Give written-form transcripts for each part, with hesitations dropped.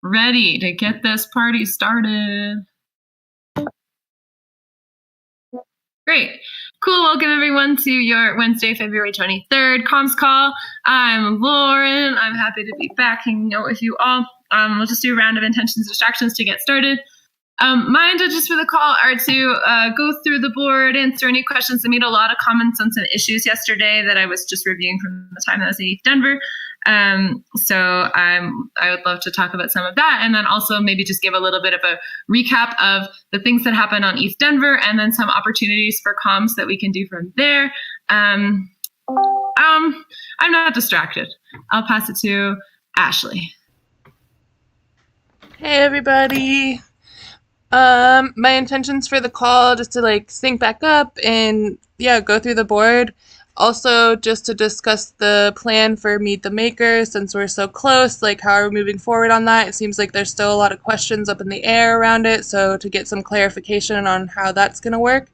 ready to get this party started. Great. Cool. Welcome, everyone, to your Wednesday, February 23rd comms call. I'm Lauren. I'm happy to be back hanging out with you all. We'll just do a round of intentions and distractions to get started. My intentions for the call are to go through the board, answer any questions. I made a lot of comments on some issues yesterday that I was just reviewing from the time I was in East Denver. So I would love to talk about some of that, and then also maybe just give a little bit of a recap of the things that happened on East Denver, and then some opportunities for comms that we can do from there. I'm not distracted. I'll pass it to Ashley. Hey everybody. My intentions for the call, just to sync back up and go through the board. Also, just to discuss the plan for Meet the Maker, since we're so close, how are we moving forward on that? It seems like there's still a lot of questions up in the air around it, so to get some clarification on how that's going to work.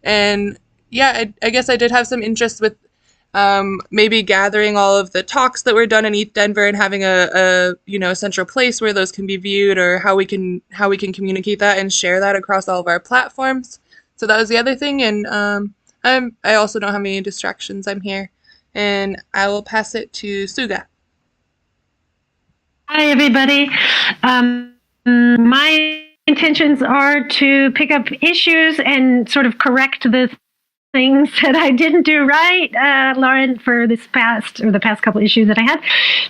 And I guess I did have some interest with maybe gathering all of the talks that were done in East Denver and having a central place where those can be viewed, or how we can communicate that and share that across all of our platforms. So that was the other thing, and I also don't have any distractions. I'm here, and I will pass it to Suga. Hi, everybody. My intentions are to pick up issues and sort of correct the things that I didn't do right, Lauren, for the past couple issues that I had.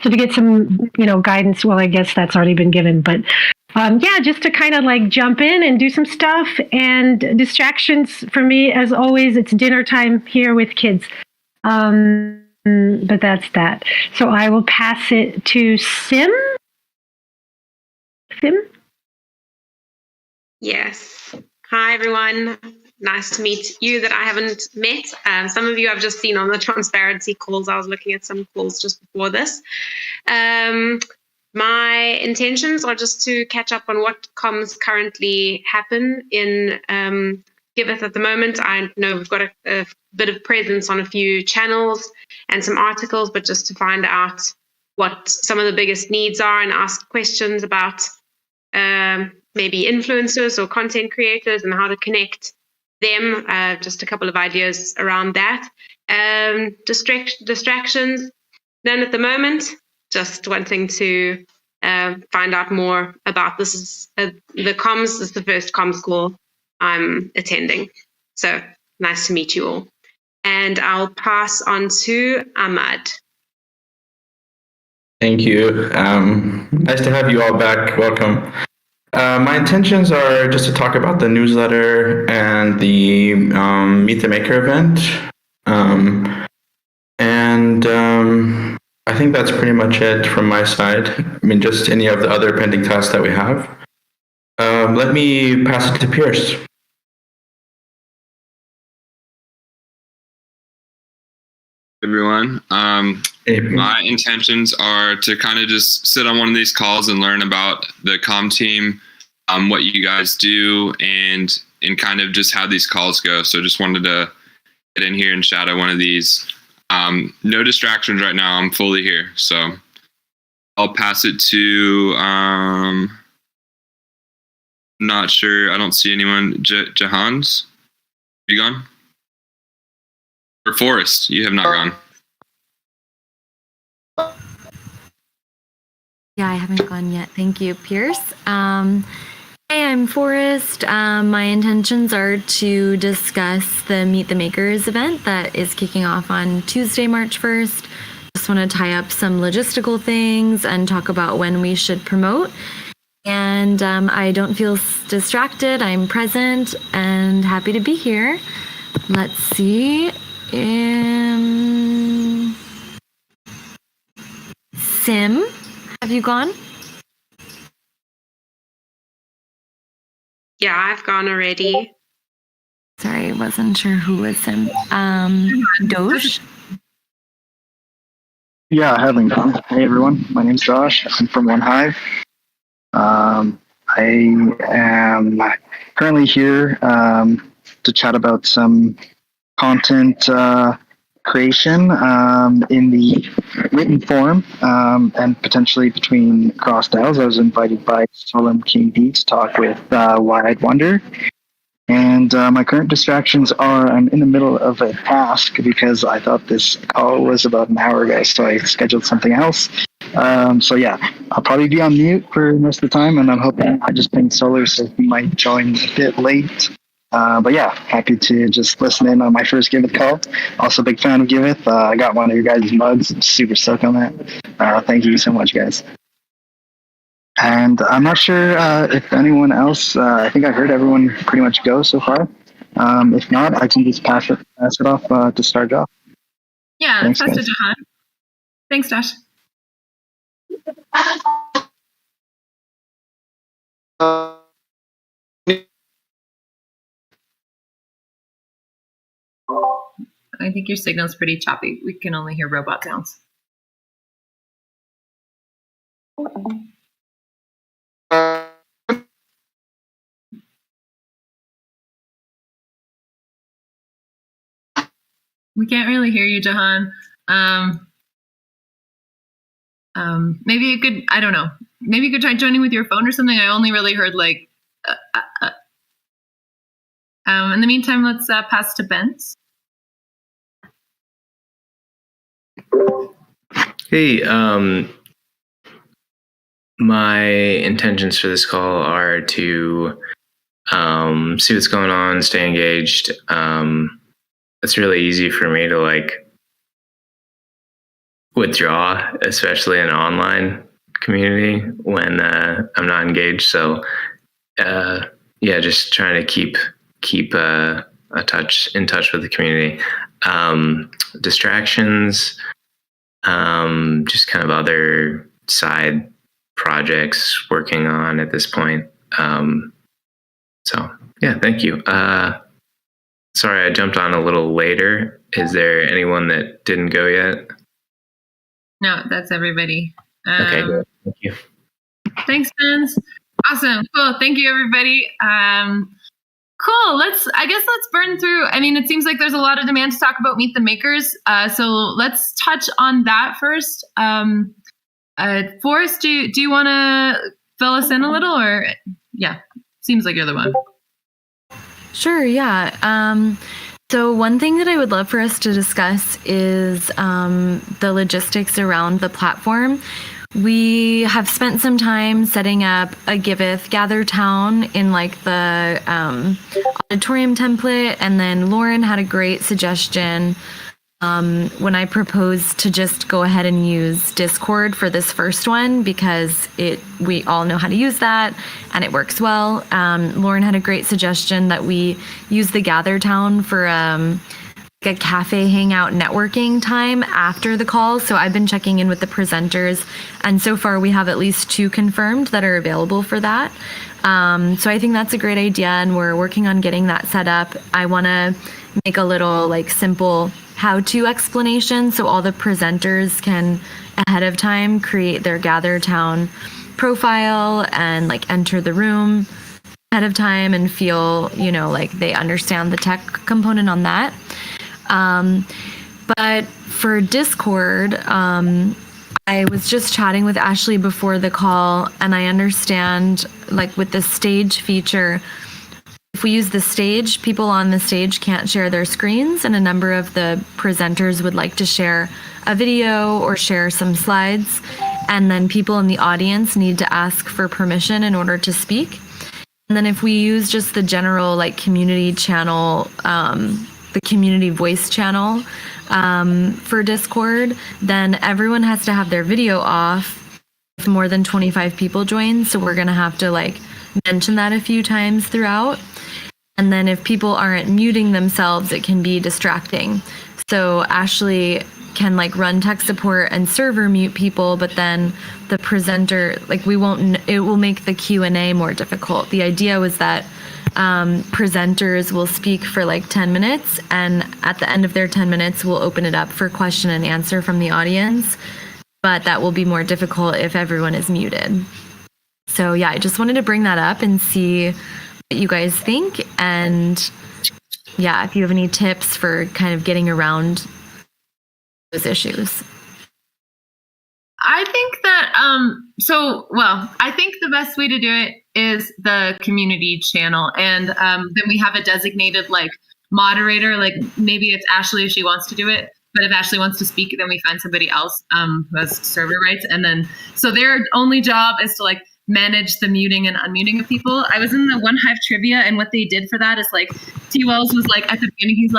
So to get some, guidance. Well, I guess that's already been given, but just to kind of jump in and do some stuff. And distractions for me, as always, it's dinner time here with kids. But that's that. So I will pass it to Sim. Sim? Yes. Hi, everyone. Nice to meet you that I haven't met. Some of you I've just seen on the transparency calls. I was looking at some calls just before this. My intentions are just to catch up on what comms currently happen in Giveth at the moment. I know we've got a bit of presence on a few channels and some articles, but just to find out what some of the biggest needs are and ask questions about maybe influencers or content creators and how to connect them. Just a couple of ideas around that. Distractions, none at the moment. Just wanting to find out more about this. Is the comms. This is the first comms call I'm attending. So nice to meet you all. And I'll pass on to Ahmad. Thank you. Nice to have you all back. Welcome. My intentions are just to talk about the newsletter and the Meet the Maker event. I think that's pretty much it from my side. I mean, just any of the other pending tasks that we have. Let me pass it to Pierce. Everyone. My intentions are to kind of just sit on one of these calls and learn about the comm team, what you guys do, and kind of just how these calls go. So just wanted to get in here and shadow one of these. No distractions right now. I'm fully here. So I'll pass it to, not sure. I don't see anyone. Jahans, you gone? Or Forrest, you have not gone. Yeah, I haven't gone yet. Thank you, Pierce. Hey, I'm Forrest. My intentions are to discuss the Meet the Makers event that is kicking off on Tuesday, March 1st. Just want to tie up some logistical things and talk about when we should promote. And I don't feel distracted. I'm present and happy to be here. Let's see. Sim, have you gone? Yeah, I've gone already. Sorry, wasn't sure who was Sim. Doge? Yeah, I haven't gone. Hey everyone, my name's Josh. I'm from One Hive. I am currently here to chat about some content creation in the written form and potentially between cross styles. I was invited by Solemn King D to talk with Wide Wonder. And my current distractions are I'm in the middle of a task because I thought this call was about an hour ago, so I scheduled something else. So yeah, I'll probably be on mute for most of the time, and I'm hoping I just pinged Solar, so he might join a bit late. But yeah, happy to just listen in on my first Giveth call. Also, big fan of Giveth. I got one of your guys' mugs. Super stoked on that. Thank you so much, guys. And I'm not sure if anyone else. I think I heard everyone pretty much go so far. If not, I can just pass it off to start off. Yeah, Thanks, pass guys. to Jahan. Thanks, Dash. I think your signal's pretty choppy. We can only hear robot sounds. We can't really hear you, Jahan. Maybe you could, I don't know. Maybe you could try joining with your phone or something. I only really heard like, in the meantime, let's pass to Benz. Hey, my intentions for this call are to see what's going on, stay engaged. It's really easy for me to like withdraw, especially in an online community when I'm not engaged. So yeah, just trying to keep in touch with the community. Distractions, just kind of other side projects working on at this point. So yeah, thank you. Sorry, I jumped on a little later. Is there anyone that didn't go yet? No, that's everybody. Okay, good. Thank you. Thanks, Benz. Awesome. Cool. Thank you, everybody. Cool. Let's burn through. I mean, it seems like there's a lot of demand to talk about Meet the Makers. So let's touch on that first. Forrest, do you want to fill us in a little, or yeah, seems like you're the one. Sure, yeah. So one thing that I would love for us to discuss is the logistics around the platform. We have spent some time setting up a Giveth Gather Town in like the auditorium template, and then Lauren had a great suggestion when I proposed to just go ahead and use Discord for this first one because we all know how to use that and it works well. Lauren had a great suggestion that we use the Gather Town for a cafe hangout networking time after the call. So I've been checking in with the presenters, and so far we have at least 2 confirmed that are available for that. So I think that's a great idea, and we're working on getting that set up. I want to make a little like simple how-to explanation so all the presenters can ahead of time create their Gather Town profile and like enter the room ahead of time and feel, like they understand the tech component on that. But for Discord, I was just chatting with Ashley before the call, and I understand like with the stage feature, if we use the stage, people on the stage can't share their screens, and a number of the presenters would like to share a video or share some slides, and then people in the audience need to ask for permission in order to speak. And then if we use just the general like community channel, the community voice channel for Discord, then everyone has to have their video off if more than 25 people join. So we're going to have to like mention that a few times throughout. And then if people aren't muting themselves, it can be distracting. So Ashley can like run tech support and server mute people, but then the presenter, like it will make the Q&A more difficult. The idea was that presenters will speak for like 10 minutes, and at the end of their 10 minutes, we'll open it up for question and answer from the audience. But that will be more difficult if everyone is muted. So yeah, I just wanted to bring that up and see what you guys think. And yeah, if you have any tips for kind of getting around those issues? I think that, I think the best way to do it is the community channel. And then we have a designated moderator, maybe it's Ashley if she wants to do it. But if Ashley wants to speak, then we find somebody else who has server rights. And then, so their only job is to manage the muting and unmuting of people. I was in the One Hive trivia, and what they did for that is T. Wells was at the beginning, he's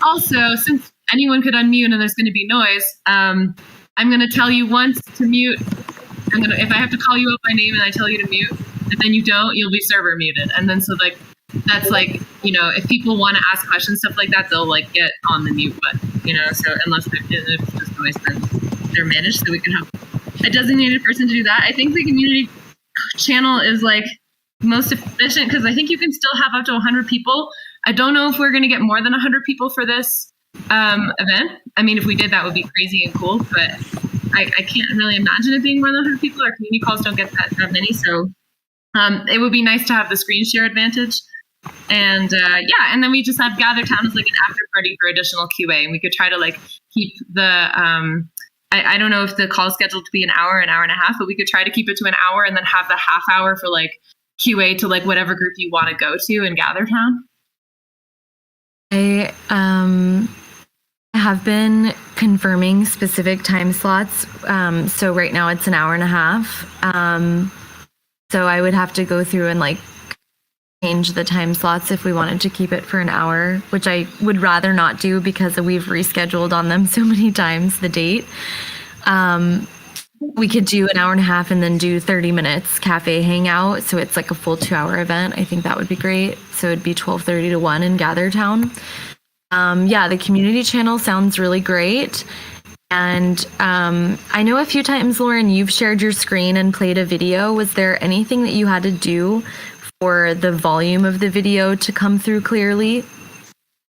also, since anyone could unmute and there's going to be noise, I'm going to tell you once to mute. If I have to call you up by name and I tell you to mute, and then you don't, you'll be server muted. And then that's if people want to ask questions, stuff like that, they'll get on the mute button, so unless it's just noise, then they're managed, so we can have a designated person to do that. I think the community channel is most efficient because I think you can still have up to 100 people. I don't know if we're going to get more than 100 people for this event. I mean, if we did, that would be crazy and cool, but I can't really imagine it being more than 100 people. Our community calls don't get that many, so it would be nice to have the screen share advantage. And and then we just have Gather Town as an after party for additional QA, and we could try to keep the I don't know if the call is scheduled to be an hour and a half, but we could try to keep it to an hour and then have the half hour for QA to whatever group you want to go to in Gather Town. I have been confirming specific time slots. So right now it's an hour and a half. So I would have to go through and change the time slots if we wanted to keep it for an hour, which I would rather not do because we've rescheduled on them so many times the date. We could do an hour and a half and then do 30 minutes cafe hangout. So it's a full 2-hour event. I think that would be great. So it'd be 12:30 to 1 in Gather Town. The community channel sounds really great. And I know a few times, Lauren, you've shared your screen and played a video. Was there anything that you had to do for the volume of the video to come through clearly?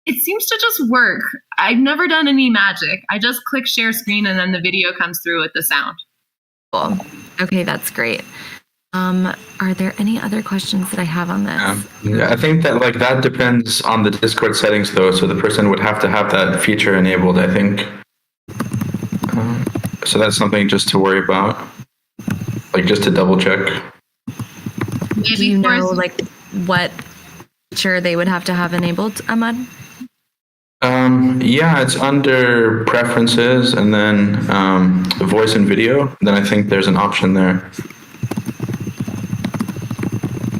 It seems to just work. I've never done any magic. I just click share screen and then the video comes through with the sound. Cool. Okay, that's great. Are there any other questions that I have on this? Yeah, I think that that depends on the Discord settings though, so the person would have to have that feature enabled, I think. So that's something just to worry about, just to double check. Do you know what feature they would have to have enabled, Ahmad? Yeah, it's under preferences and then voice and video. Then I think there's an option there.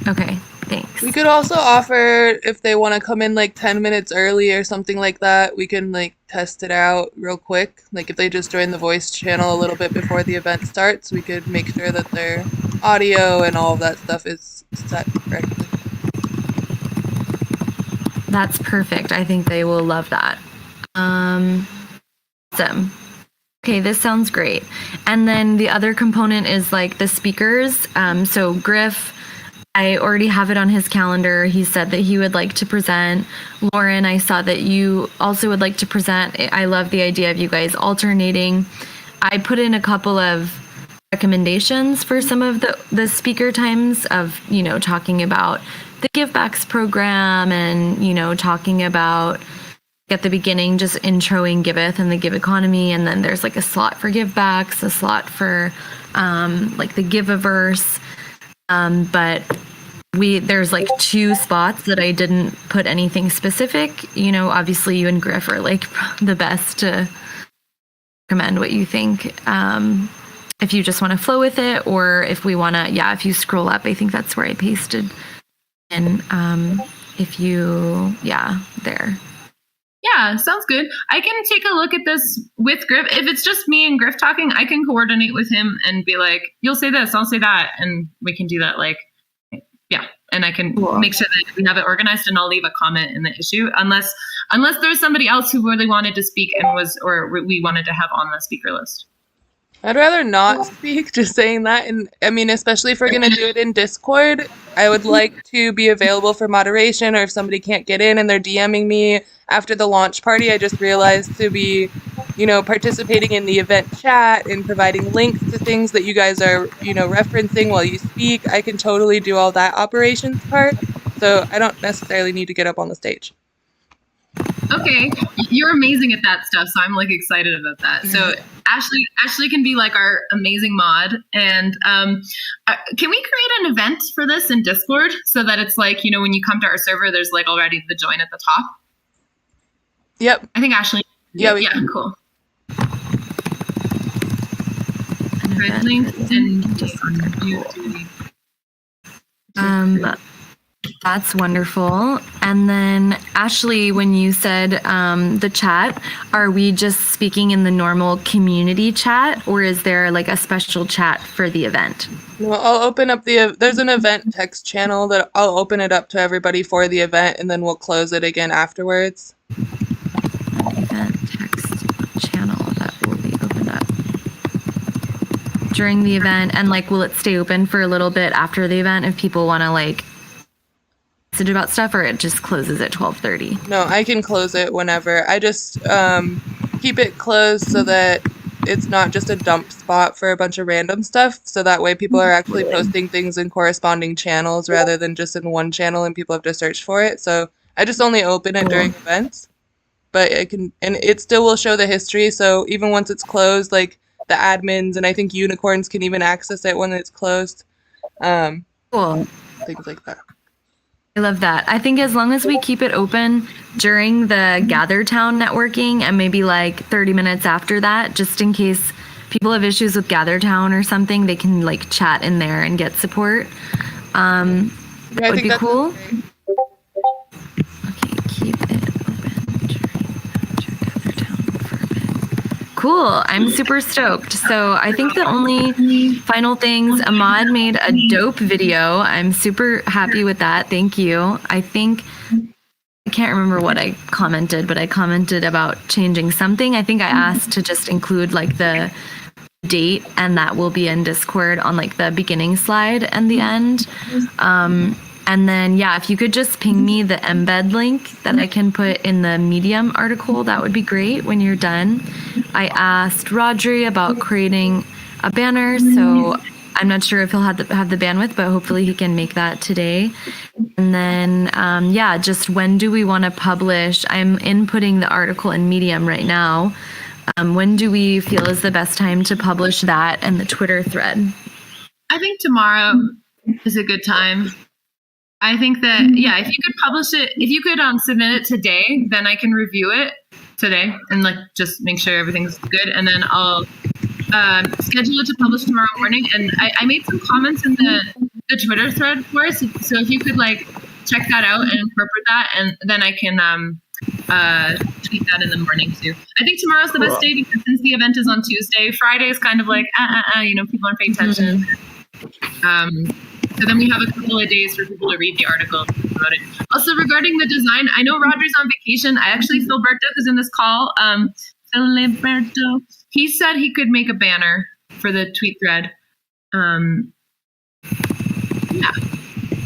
Okay, thanks. We could also offer, if they want to come in 10 minutes early or something like that, we can test it out real quick. If they just join the voice channel a little bit before the event starts, we could make sure that their audio and all of that stuff is set correctly. That's perfect. I think they will love that. Awesome. Okay, this sounds great. And then the other component is the speakers. So Griff, I already have it on his calendar. He said that he would like to present. Lauren, I saw that you also would like to present. I love the idea of you guys alternating. I put in a couple of recommendations for some of the speaker times of, talking about the Givebacks program and, talking about at the beginning, just introing Giveth and the Give economy. And then there's a slot for Givebacks, a slot for the Giveaverse. But there's 2 spots that I didn't put anything specific. Obviously you and Griff are the best to recommend what you think. If you just want to flow with it, or if we want to, if you scroll up, I think that's where I pasted. And if you, there. Yeah, sounds good. I can take a look at this with Griff. If it's just me and Griff talking, I can coordinate with him and be you'll say this, I'll say that. And we can do that and I can make sure that we have it organized, and I'll leave a comment in the issue unless there's somebody else who really wanted to speak and we wanted to have on the speaker list. I'd rather not speak, just saying that. And I mean, especially if we're going to do it in Discord, I would like to be available for moderation, or if somebody can't get in and they're DMing me after the launch party, I just realized to be, participating in the event chat and providing links to things that you guys are, referencing while you speak. I can totally do all that operations part. So I don't necessarily need to get up on the stage. Okay, you're amazing at that stuff, so I'm like excited about that. So Ashley can be like our amazing mod, and can we create an event for this in Discord so that it's like, you know, when you come to our server, there's like already the join at the top. Yep. I think Ashley. Yeah. Cool. Link and that's wonderful. And then Ashley, when you said the chat, are we just speaking in the normal community chat, or is there like a special chat for the event? Well, I'll open up there's an event text channel that I'll open it up to everybody for the event, and then we'll close it again afterwards. Event text channel that will be opened up during the event, and like, will it stay open for a little bit after the event if people want to like message about stuff, or it just closes at 12:30? No, I can close it whenever. I just keep it closed so that it's not just a dump spot for a bunch of random stuff, so that way people are actually posting things in corresponding channels rather than just in one channel and people have to search for it. So I just only open it during events, but it still will show the history. So even once it's closed, like the admins and I think unicorns can even access it when it's closed. Cool. Things like that. I love that. I think as long as we keep it open during the Gather Town networking and maybe like 30 minutes after that, just in case people have issues with Gather Town or something, they can like chat in there and get support. That would be cool. Okay, keep it open during Gather Town for a bit. Cool. I'm super stoked. So I think the only final things, Ahmad made a dope video. I'm super happy with that. Thank you. I can't remember what I commented, but I commented about changing something. I think I asked to just include like the date, and that will be in Discord on like the beginning slide and the end. And then, yeah, if you could just ping me the embed link that I can put in the Medium article, that would be great when you're done. I asked Rodri about creating a banner, so I'm not sure if he'll have the bandwidth, but hopefully he can make that today. And then, yeah, just when do we want to publish? I'm inputting the article in Medium right now. When do we feel is the best time to publish that and the Twitter thread? I think tomorrow is a good time. I think that, yeah, if you could publish it, if you could submit it today, then I can review it today and like just make sure everything's good. And then I'll schedule it to publish tomorrow morning. And I made some comments in the Twitter thread for us. So if you could like check that out and incorporate that, and then I can tweet that in the morning too. I think tomorrow's the best day because since the event is on Tuesday, Friday is kind of like, you know, people aren't paying attention. So then we have a couple of days for people to read the article about it. Also, regarding the design, I know Rodri's on vacation. I actually, Philberto is in this call. Philberto, he said he could make a banner for the tweet thread. Yeah.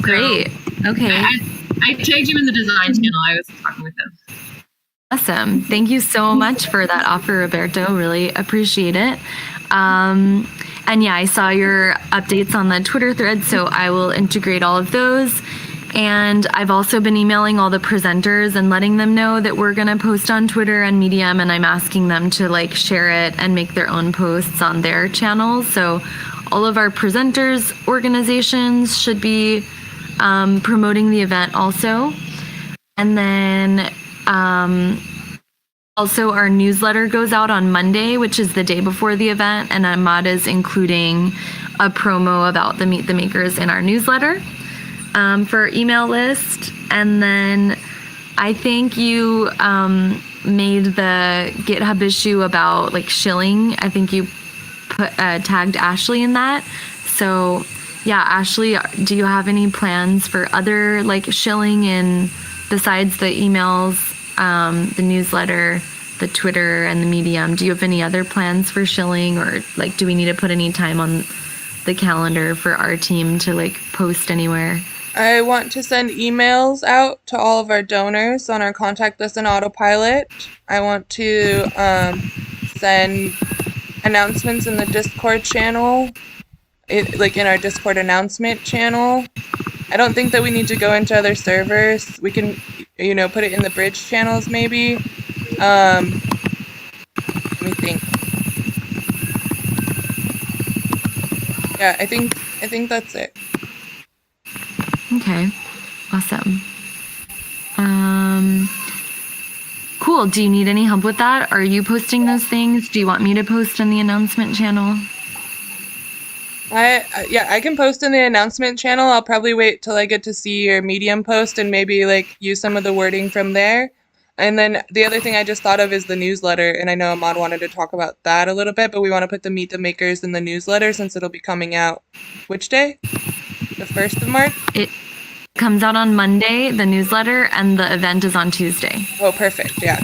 Great. Okay. I tagged him in the design channel. I was talking with him. Awesome. Thank you so much for that offer, Roberto. Really appreciate it. And yeah, I saw your updates on the Twitter thread, so I will integrate all of those. And I've also been emailing all the presenters and letting them know that we're going to post on Twitter and Medium, and I'm asking them to like share it and make their own posts on their channels. So all of our presenters' organizations should be promoting the event also. And then also, our newsletter goes out on Monday, which is the day before the event, and Ahmad is including a promo about the Meet the Makers in our newsletter for our email list. And then I think you made the GitHub issue about like shilling. I think you tagged Ashley in that. So yeah, Ashley, do you have any plans for other like shilling in besides the emails? The newsletter, the Twitter, and the Medium. Do you have any other plans for shilling, or like do we need to put any time on the calendar for our team to like post anywhere? I want to send emails out to all of our donors on our contact list and autopilot. I want to send announcements in the Discord channel, like in our Discord announcement channel. I don't think that we need to go into other servers. We can, put it in the bridge channels maybe. Let me think. Yeah, I think that's it. Okay, awesome. Cool. Do you need any help with that? Are you posting those things? Do you want me to post in the announcement channel? I can post in the announcement channel. I'll probably wait till I get to see your Medium post and maybe like use some of the wording from there. And then the other thing I just thought of is the newsletter, and I know Ahmad wanted to talk about that a little bit, but we want to put the Meet the Makers in the newsletter since it'll be coming out which day? The 1st of March? It comes out on Monday, the newsletter, and the event is on Tuesday. Oh, perfect. Yeah.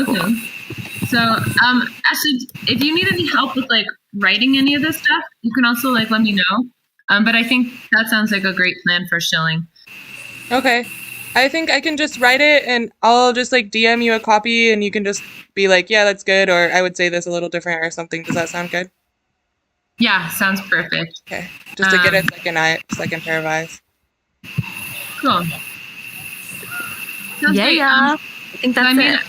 Okay. So, Ashley, if you need any help with like writing any of this stuff, you can also like let me know. But I think that sounds like a great plan for shilling. Okay. I think I can just write it and I'll just like DM you a copy and you can just be like, yeah, that's good. Or I would say this a little different or something. Does that sound good? Yeah, sounds perfect. Okay. Just to get a second pair of eyes. Cool. Sounds great. I think that's it.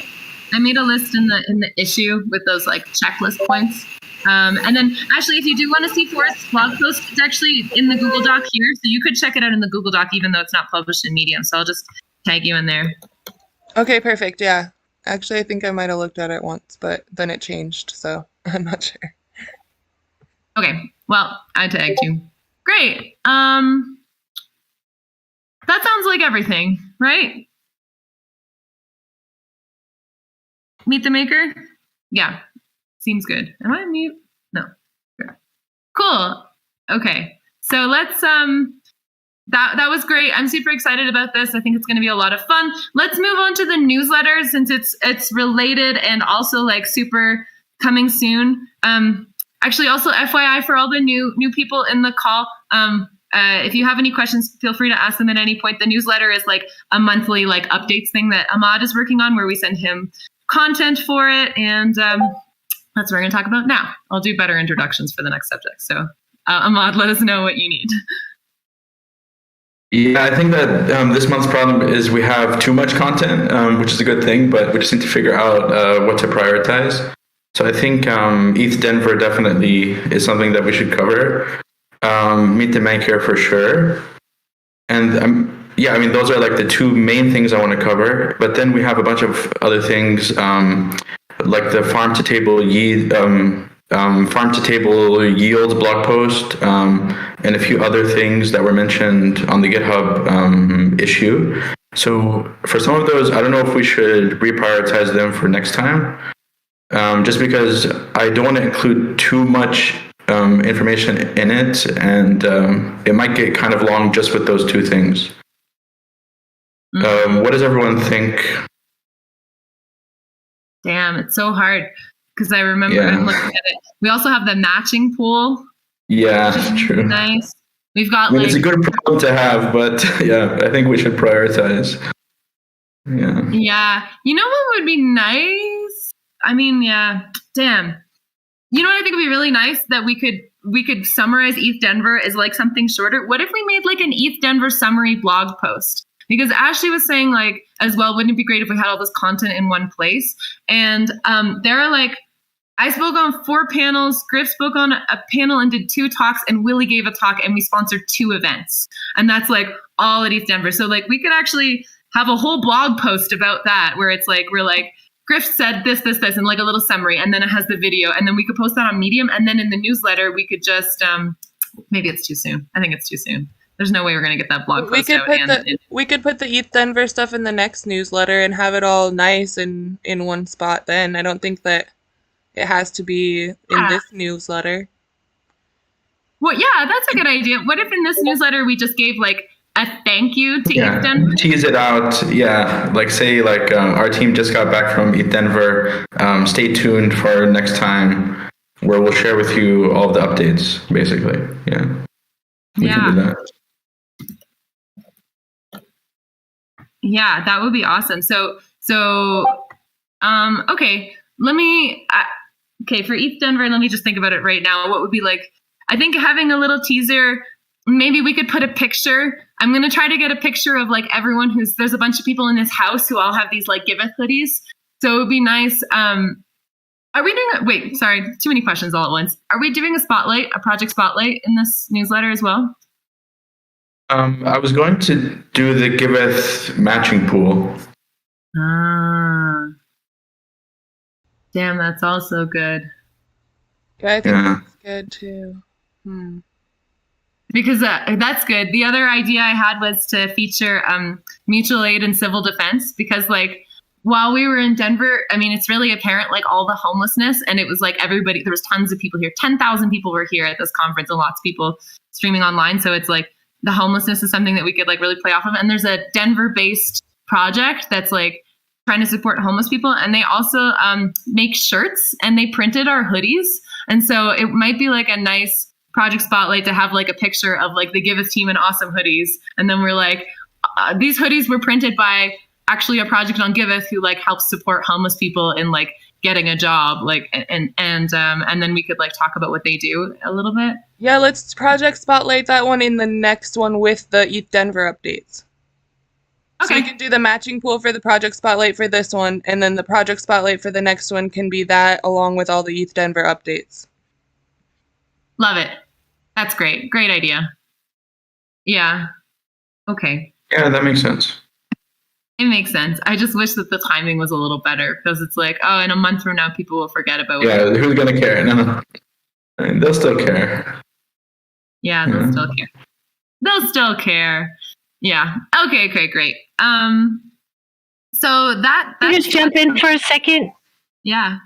I made a list in the issue with those like checklist points. And then Ashley, if you do want to see Forrest's blog post, it's actually in the Google Doc here. So you could check it out in the Google Doc, even though it's not published in Medium. So I'll just tag you in there. Okay, perfect. Yeah. Actually, I think I might have looked at it once, but then it changed. So I'm not sure. Okay. Well, I tagged you. Great. That sounds like everything, right? Meet the Maker? Yeah. Seems good. Am I mute? No. Sure. Cool. Okay. So let's that was great. I'm super excited about this. I think it's going to be a lot of fun. Let's move on to the newsletter since it's related and also like super coming soon. Actually, also FYI for all the new people in the call, if you have any questions, feel free to ask them at any point. The newsletter is like a monthly like updates thing that Ahmad is working on where we send him content for it. And that's what we're going to talk about now. I'll do better introductions for the next subject. So Ahmad, let us know what you need. Yeah, I think that this month's problem is we have too much content, which is a good thing, but we just need to figure out what to prioritize. So I think ETH Denver definitely is something that we should cover. Meet the Maker for sure. And yeah, I mean, those are like the two main things I want to cover. But then we have a bunch of other things like the farm to table yield blog post and a few other things that were mentioned on the GitHub issue. So for some of those, I don't know if we should reprioritize them for next time. Just because I don't want to include too much information in it, and it might get kind of long just with those two things. What does everyone think? Damn, it's so hard because I remember I'm looking at it. We also have the matching pool. Yeah, true. Nice. We've got it's a good problem to have, but yeah, I think we should prioritize. Yeah. Yeah. You know what would be nice? I mean, yeah. Damn. You know what I think would be really nice that we could summarize ETH Denver as like something shorter. What if we made like an ETH Denver summary blog post? Because Ashley was saying like as well, wouldn't it be great if we had all this content in one place? And there are like, I spoke on 4 panels, Griff spoke on a panel and did 2 talks, and Willie gave a talk, and we sponsored 2 events. And that's like all at ETH Denver. So like we could actually have a whole blog post about that where it's like, we're like, Griff said this, and like a little summary, and then it has the video, and then we could post that on Medium, and then in the newsletter we could just maybe it's too soon. I think it's too soon. There's no way we're gonna get that blog post out. We could put the ETH Denver stuff in the next newsletter and have it all nice and in one spot. Then I don't think that it has to be in this newsletter. Well, yeah, that's a good idea. What if in this newsletter we just gave like a thank you to ETH Denver? Tease it out. Yeah. Like say like our team just got back from ETH Denver. Stay tuned for next time where we'll share with you all the updates, basically. Yeah. We can do that. Yeah, that would be awesome. So okay, for ETH Denver, let me just think about it right now. What would be like, I think having a little teaser maybe we could put a picture. I'm going to try to get a picture of like everyone there's a bunch of people in this house who all have these like Giveth hoodies. So it would be nice. Are we doing sorry, too many questions all at once. Are we doing a project spotlight in this newsletter as well? I was going to do the Giveth matching pool. Damn, that's also good. Yeah, I think that's good too. Because that's good. The other idea I had was to feature mutual aid and civil defense, because like while we were in Denver, I mean, it's really apparent like all the homelessness, and it was like everybody, there was tons of people here. 10,000 people were here at this conference and lots of people streaming online. So it's like the homelessness is something that we could like really play off of. And there's a Denver-based project that's like trying to support homeless people. And they also make shirts, and they printed our hoodies. And so it might be like a nice project spotlight to have like a picture of like the Giveth team in awesome hoodies. And then we're like, these hoodies were printed by actually a project on Giveth who like helps support homeless people in like getting a job, like, and then we could like talk about what they do a little bit. Yeah, let's project spotlight that one in the next one with the ETH Denver updates. Okay. So we can do the matching pool for the project spotlight for this one, and then the project spotlight for the next one can be that along with all the ETH Denver updates. Love it. That's great. Great idea. Yeah. Okay. Yeah, that makes sense. It makes sense. I just wish that the timing was a little better, because it's like, oh, in a month from now, people will forget about it. Yeah, who's going to care? No. I mean, they'll still care. Yeah, they'll still care. They'll still care. Yeah. Okay, great. So that Can you just jump in for a second? Yeah.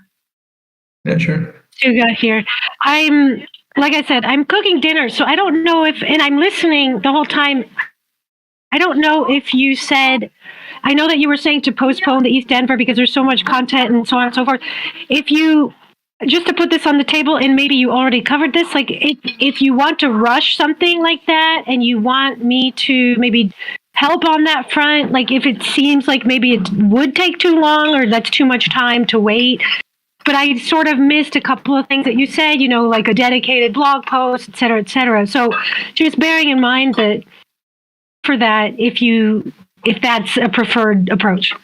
Yeah, sure. To go here. Like I said, I'm cooking dinner, so I don't know and I'm listening the whole time. I don't know if you said, I know that you were saying to postpone the ETH Denver because there's so much content and so on and so forth. If you, just to put this on the table, and maybe you already covered this, like if you want to rush something like that and you want me to maybe help on that front, like if it seems like maybe it would take too long or that's too much time to wait. But I sort of missed a couple of things that you said, like a dedicated blog post, et cetera, et cetera. So just bearing in mind that for that, if that's a preferred approach.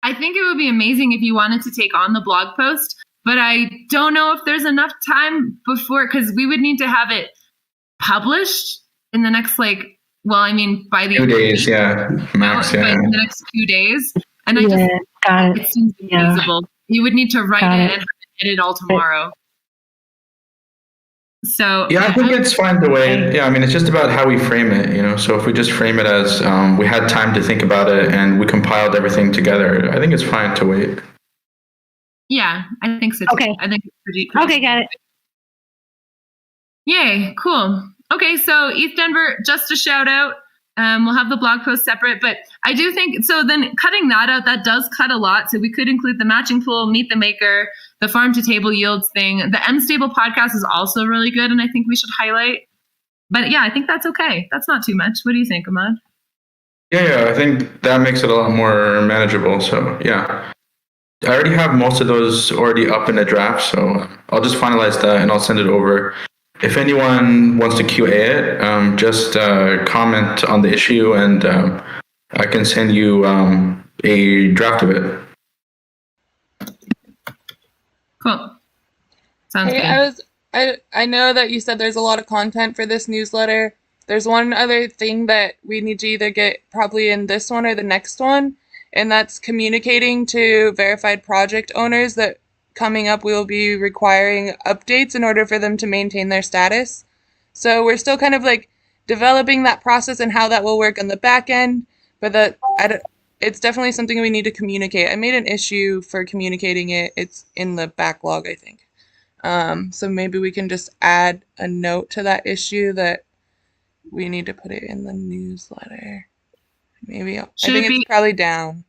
I think it would be amazing if you wanted to take on the blog post, but I don't know if there's enough time before, because we would need to have it published in the next, by the 2 days, yeah, max, yeah. In the next 2 days. And it seems infeasible. You would need to write it and have it edit all tomorrow. So yeah, I think it's fine to wait. Yeah, I mean, it's just about how we frame it, So if we just frame it as we had time to think about it and we compiled everything together, I think it's fine to wait. Yeah, I think so too. Okay. I think it's pretty okay, got it. Yay, cool. Okay, so ETH Denver, just a shout out. We'll have the blog post separate, but I do think, so then cutting that out, that does cut a lot. So we could include the matching pool, Meet the Maker, the farm to table yields thing. The M-Stable podcast is also really good, and I think we should highlight. But yeah, I think that's okay. That's not too much. What do you think, Ahmad? Yeah, I think that makes it a lot more manageable. So yeah, I already have most of those already up in a draft, so I'll just finalize that and I'll send it over. If anyone wants to QA it, just comment on the issue and I can send you a draft of it. Cool. Sounds good. I know that you said there's a lot of content for this newsletter. There's one other thing that we need to either get probably in this one or the next one, and that's communicating to verified project owners that coming up we will be requiring updates in order for them to maintain their status. So we're still kind of developing that process and how that will work on the back end, but it's definitely something we need to communicate. I made an issue for communicating it. It's in the backlog, I think. So maybe we can just add a note to that issue that we need to put it in the newsletter. Maybe I think it's probably down.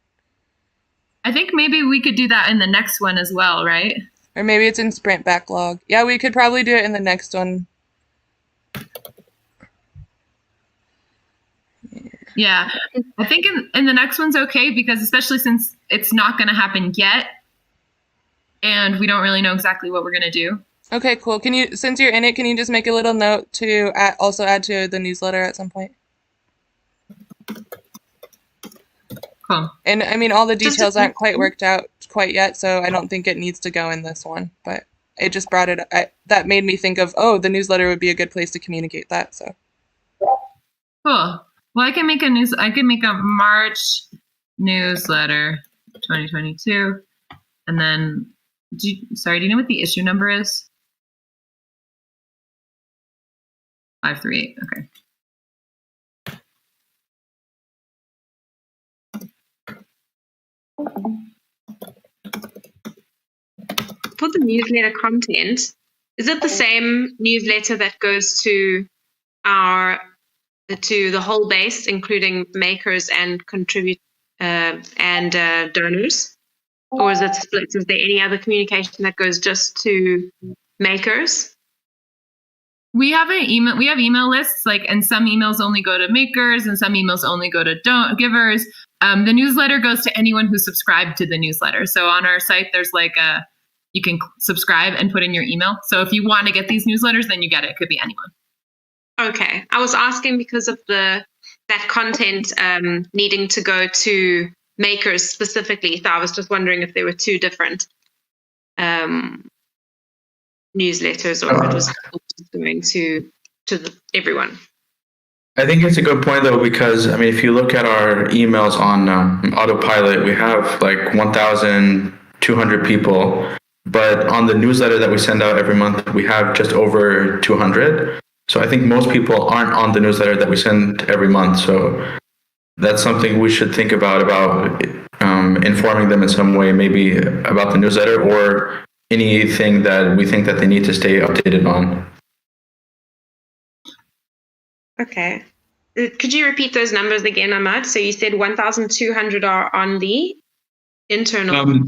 I think maybe we could do that in the next one as well, right? Or maybe it's in sprint backlog. Yeah, we could probably do it in the next one. Yeah, I think in the next one's okay, because especially since it's not going to happen yet and we don't really know exactly what we're going to do. Okay, cool. Can you, since you're in it, can you just make a little note to also add to the newsletter at some point? Cool. And I mean, all the details aren't quite worked out quite yet, so I don't think it needs to go in this one. But it just brought it. That made me think of, oh, the newsletter would be a good place to communicate that. So Cool. Well, I can make a March newsletter 2022, and then do you know what the issue number is? 538. Okay. For the newsletter content, is it the same newsletter that goes to the whole base, including makers and donors, or is it split? Is there any other communication that goes just to makers? We have email lists, and some emails only go to makers and some emails only go to givers. The newsletter goes to anyone who subscribed to the newsletter. So on our site, there's you can subscribe and put in your email. So if you want to get these newsletters, then you get it. It could be anyone. Okay. I was asking because of that content needing to go to makers specifically. So I was just wondering if there were two different newsletters or if it was going to everyone. I think it's a good point, though, because, I mean, if you look at our emails on autopilot, we have 1,200 people. But on the newsletter that we send out every month, we have just over 200. So I think most people aren't on the newsletter that we send every month. So that's something we should think about informing them in some way, maybe about the newsletter or anything that we think that they need to stay updated on. Okay. Could you repeat those numbers again, Ahmad? So you said 1,200 are on the internal.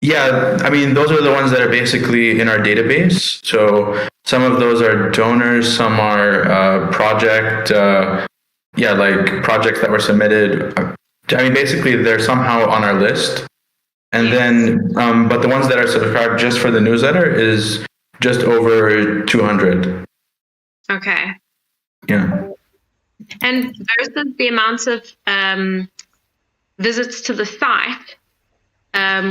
Yeah, I mean, those are the ones that are basically in our database. So some of those are donors, some are projects that were submitted. I mean, basically, they're somehow on our list. And then, but the ones that are subscribed just for the newsletter is just over 200. Okay. Yeah. And versus the amount of visits to the site,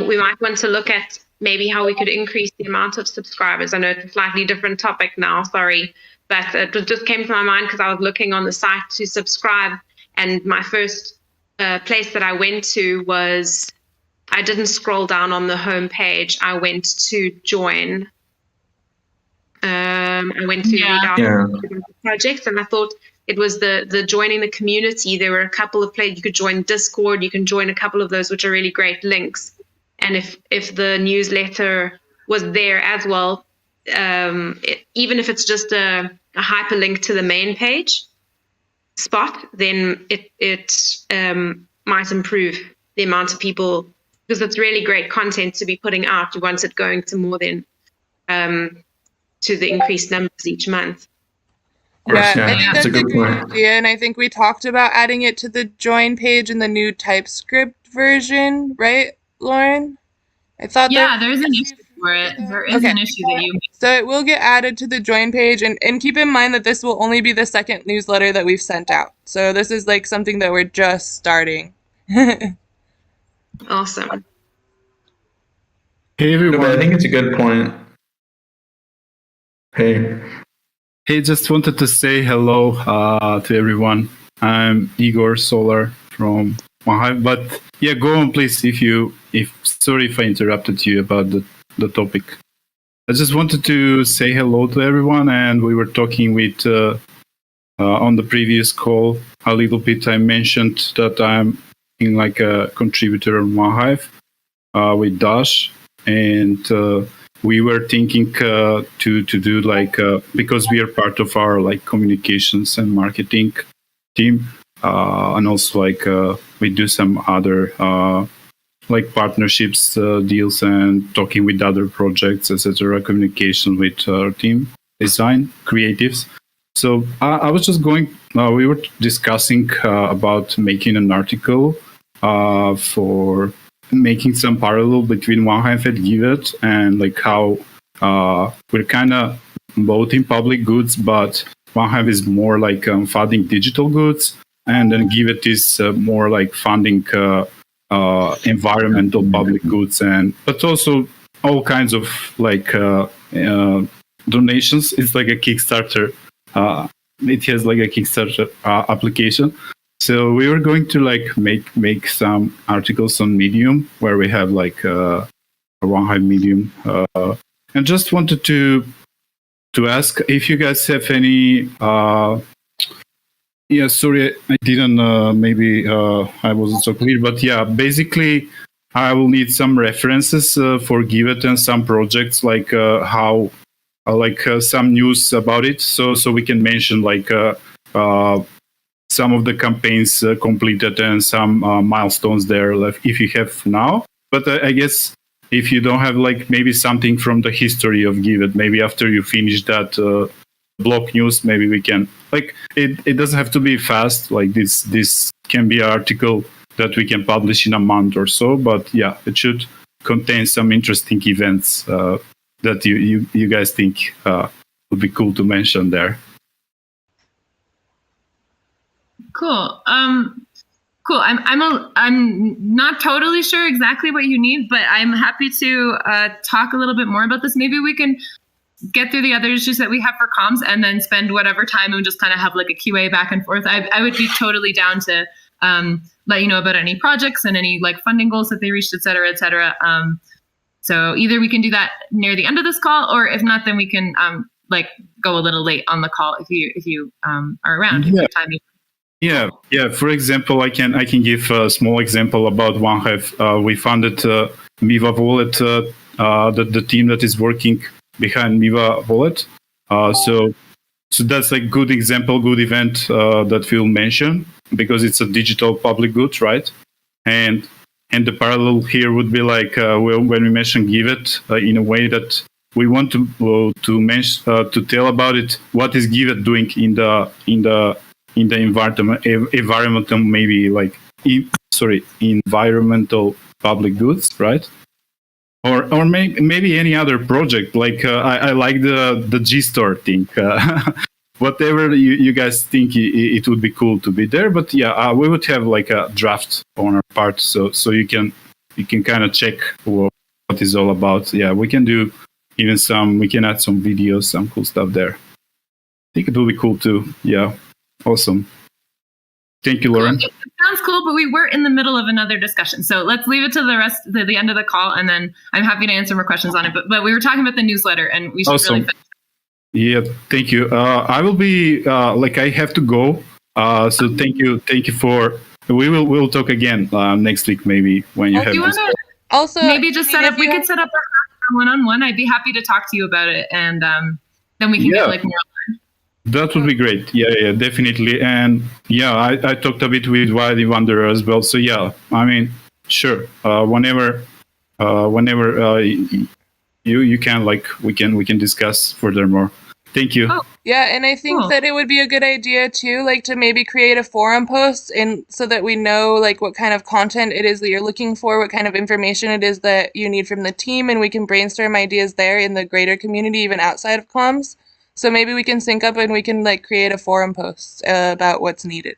we might want to look at maybe how we could increase the amount of subscribers. I know it's a slightly different topic now, sorry, but it just came to my mind because I was looking on the site to subscribe, and my first place that I went to was, I didn't scroll down on the home page. I went to join. I went to read out projects, and I thought it was the joining the community. There were a couple of places you could join Discord. You can join a couple of those, which are really great links. And if the newsletter was there as well, even if it's just a hyperlink to the main page spot, then it might improve the amount of people, because it's really great content to be putting out. You want it going to more than to the increased numbers each month. Yeah, I think that's a good idea, and I think we talked about adding it to the join page in the new TypeScript version, right, Lauren? I thought there's an issue for it. There is an issue that you made. So it will get added to the join page, and keep in mind that this will only be the second newsletter that we've sent out. So this is something that we're just starting. Awesome. Hey everyone. I think it's a good point. Hey, just wanted to say hello to everyone. I'm Igor Solar from Mahive, but yeah, go on please. Sorry if I interrupted you about the topic. I just wanted to say hello to everyone, and we were talking with on the previous call a little bit. I mentioned that I'm in a contributor on Mahive with Dash, and we were thinking to do because we are part of our communications and marketing team, and also we do some other partnerships deals and talking with other projects, etc. Communication with our team, design creatives. So I was just we were discussing about making an article for making some parallel between Mahive and Giveth, and how we're kind of both in public goods, but OneHive is more like funding digital goods, and then Giveth is more like funding environmental public goods, but also all kinds of like donations. It's like a Kickstarter. It has like a Kickstarter application. So we were going to like make some articles on Medium where we have like a OneHive Medium, and just wanted to ask if you guys have any. Yeah, sorry, I didn't. Maybe I wasn't so clear, but yeah, basically, I will need some references for Giveth and some projects like how, some news about it, so we can mention like some of the campaigns completed and some milestones there if you have now. But I guess if you don't have like maybe something from the history of Giveth, maybe after you finish that blog news, maybe we can like it doesn't have to be fast. Like this can be an article that we can publish in a month or so. But yeah, it should contain some interesting events that you guys think would be cool to mention there. Cool. Cool. I'm not totally sure exactly what you need, but I'm happy to talk a little bit more about this. Maybe we can get through the other issues that we have for comms and then spend whatever time and just kind of have like a QA back and forth. I would be totally down to let you know about any projects and any like funding goals that they reached, et cetera, et cetera. So either we can do that near the end of this call, or if not, then we can like go a little late on the call if you are around. Yeah. Yeah. For example, I can give a small example about OneHive. We funded Miva Wallet, the team that is working behind Miva Wallet. So that's like good example, good event that we'll mention because it's a digital public good, right? And the parallel here would be like when we mention Giveth in a way that we want to mention to tell about it. What is Giveth doing in the environmental maybe like environmental public goods, right? Or maybe any other project. Like I like the G-Store thing. Whatever you guys think it would be cool to be there. But yeah, we would have like a draft on our part, so you can kind of check what it's all about. Yeah, we can do even we can add some videos, some cool stuff there. I think it will be cool too. Yeah, awesome. Thank you, Lauren. It sounds cool, but we were in the middle of another discussion. So let's leave it to the end of the call, and then I'm happy to answer more questions on it. But we were talking about the newsletter, and we should awesome. Really finish. Yeah, thank you. I will be I have to go. So thank you for. We'll talk again next week maybe when you have. You this. Also maybe just set up. We could set up a one-on-one. I'd be happy to talk to you about it, and then we can get like more. That would be great. Yeah, definitely. And yeah, I talked a bit with Wiley Wanderer as well. So yeah, I mean, sure. Whenever you can, like, we can discuss furthermore. Thank you. Oh, yeah, and I think that it would be a good idea too, like to maybe create a forum post and so that we know like what kind of content it is that you're looking for, what kind of information it is that you need from the team, and we can brainstorm ideas there in the greater community, even outside of comms. So maybe we can sync up and we can like create a forum post about what's needed.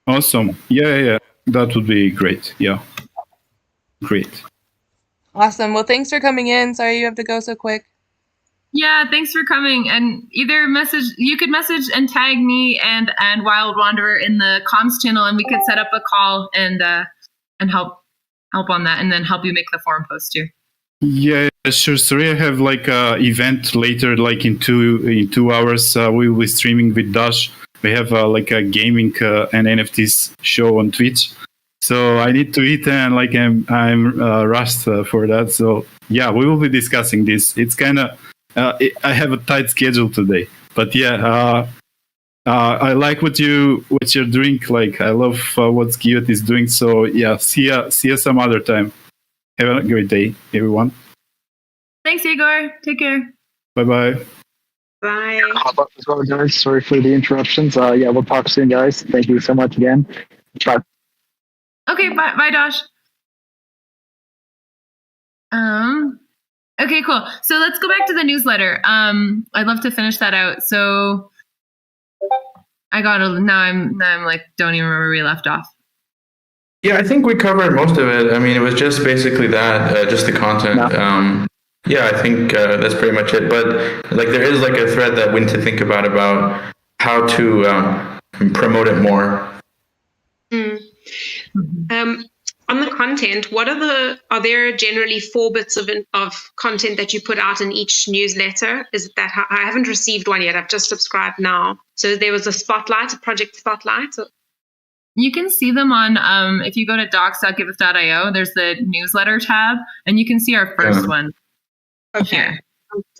Awesome. Yeah. That would be great. Yeah. Great. Awesome. Well, thanks for coming in. Sorry you have to go so quick. Yeah, thanks for coming. And you could message and tag me and Wild Wanderer in the comms channel, and we could set up a call and help on that, and then help you make the forum post too. Yeah, sure. Sorry, I have like a event later, like in 2 hours. We will be streaming with Dash. We have like a gaming and NFTs show on Twitch. So I need to eat, and like I'm rushed for that. So yeah, we will be discussing this. It's kind of I have a tight schedule today, but yeah, I like what you're doing. Like I love what Giveth is doing. So yeah, see ya some other time. Have a great day, everyone. Thanks, Igor. Take care. Bye-bye. Bye. As well, guys. Sorry for the interruptions. Yeah, we'll talk soon, guys. Thank you so much again. Bye. Okay, bye, Dosh. Okay, cool. So let's go back to the newsletter. I'd love to finish that out. So I got now I'm like don't even remember where we left off. Yeah, I think we covered most of it. I mean, it was just basically that, just the content. Yeah, I think that's pretty much it. But like, there is like a thread that we need to think about how to promote it more. On the content, are there generally 4 bits of content that you put out in each newsletter? Is it that I haven't received one yet? I've just subscribed now. So there was a project spotlight. You can see them on, if you go to docs.giveth.io, there's the newsletter tab, and you can see our first one. Okay. Here.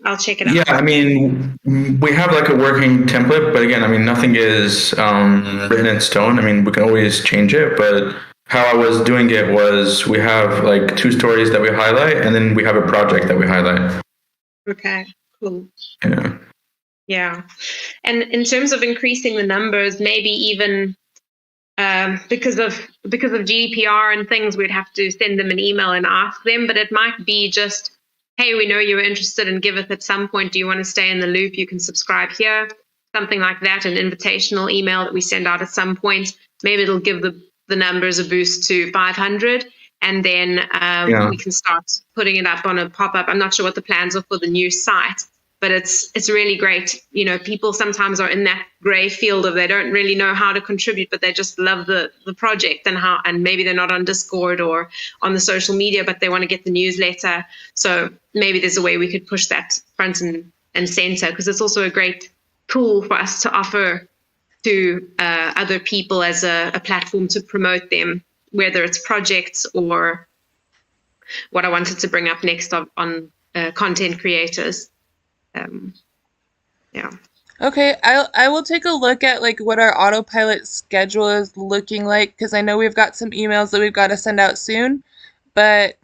I'll check it out. Yeah, I mean, we have like a working template, but again, I mean, nothing is written in stone. I mean, we can always change it, but how I was doing it was we have like 2 stories that we highlight, and then we have a project that we highlight. Okay, cool. Yeah. Yeah. And in terms of increasing the numbers, maybe even because of GDPR and things, we'd have to send them an email and ask them, but it might be just, hey, we know you were interested in Giveth at some point. Do you want to stay in the loop? You can subscribe here. Something like that, an invitational email that we send out at some point. Maybe it'll give the numbers a boost to 500, and then we can start putting it up on a pop-up. I'm not sure what the plans are for the new site, but it's really great. You know, people sometimes are in that gray field of they don't really know how to contribute, but they just love the project and maybe they're not on Discord or on the social media, but they want to get the newsletter. So maybe there's a way we could push that front and center, because it's also a great tool for us to offer to other people as a platform to promote them, whether it's projects or what I wanted to bring up next on content creators. Yeah. Okay, I will take a look at like what our autopilot schedule is looking like, because I know we've got some emails that we've got to send out soon, but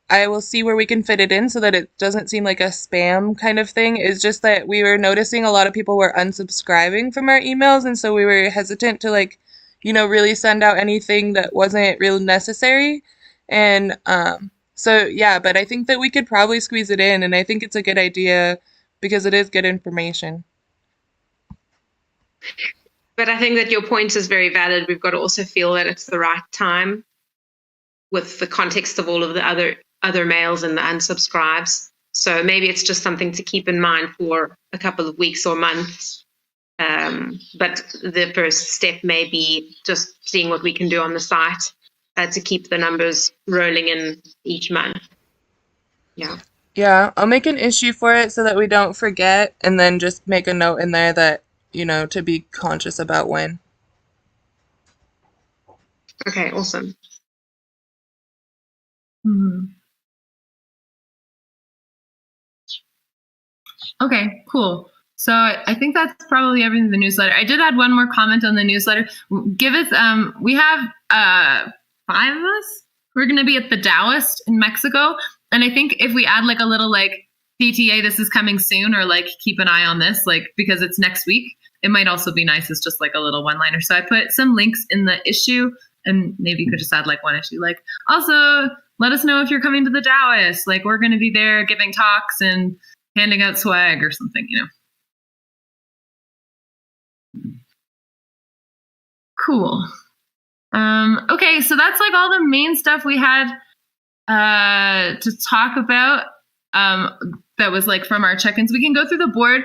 I will see where we can fit it in so that it doesn't seem like a spam kind of thing. It's just that we were noticing a lot of people were unsubscribing from our emails, and so we were hesitant to like, you know, really send out anything that wasn't really necessary. And so yeah, but I think that we could probably squeeze it in, and I think it's a good idea because it is good information. But I think that your point is very valid. We've got to also feel that it's the right time with the context of all of the other mails and the unsubscribes. So maybe it's just something to keep in mind for a couple of weeks or months. But the first step may be just seeing what we can do on the site to keep the numbers rolling in each month. Yeah. Yeah, I'll make an issue for it so that we don't forget, and then just make a note in there that, you know, to be conscious about when. Okay, awesome. Okay, cool. So I think that's probably everything in the newsletter. I did add one more comment on the newsletter. Giveth, we have 5 of us. We're going to be at the Taoist in Mexico. And I think if we add like a little like CTA, this is coming soon, or like keep an eye on this, like because it's next week, it might also be nice. It's just like a little one-liner. So I put some links in the issue, and maybe you could just add like one issue. Like, also, let us know if you're coming to the Taoist. Like, we're going to be there giving talks and handing out swag or something, you know. Cool. Okay, so that's like all the main stuff we had to talk about. That was like from our check-ins. We can go through the board